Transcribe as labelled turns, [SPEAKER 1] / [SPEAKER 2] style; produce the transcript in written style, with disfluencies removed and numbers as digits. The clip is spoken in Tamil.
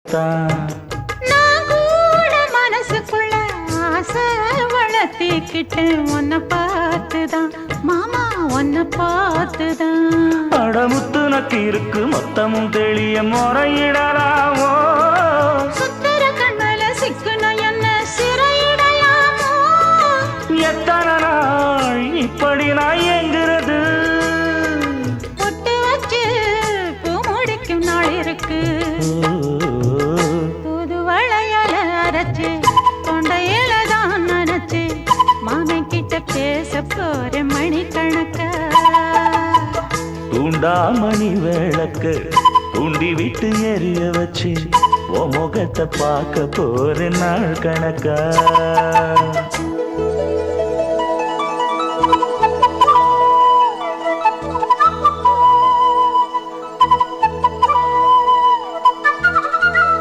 [SPEAKER 1] நான் கூட மனசுக்குள்ள ஆசை வளர்த்திக்கிட்டு உன்னை பார்த்துதான் மாமா உன்னை பார்த்துதான்
[SPEAKER 2] அடமுத்து நக்கு இருக்கு மொத்தமும் தெளிய முறையிடலாமோ
[SPEAKER 1] சுத்தர கண்மல சிக்குன என்ன சிறையிடையாமோ
[SPEAKER 2] எத்தனை நாள் இப்படி நான் எங்கிறது
[SPEAKER 1] பொட்டு வச்சு பூ முடிக்கும் நாள் இருக்கு புது வளையல அரைச்சு தொண்டையில தான் நினைச்சு மாமன் கிட்ட பேச போற மணிக்கணக்கா
[SPEAKER 2] தூண்டாமணி விளக்கு தூண்டி விட்டு எரிய வச்சு உன் முகத்தை பார்க்க போற நாள் கணக்கா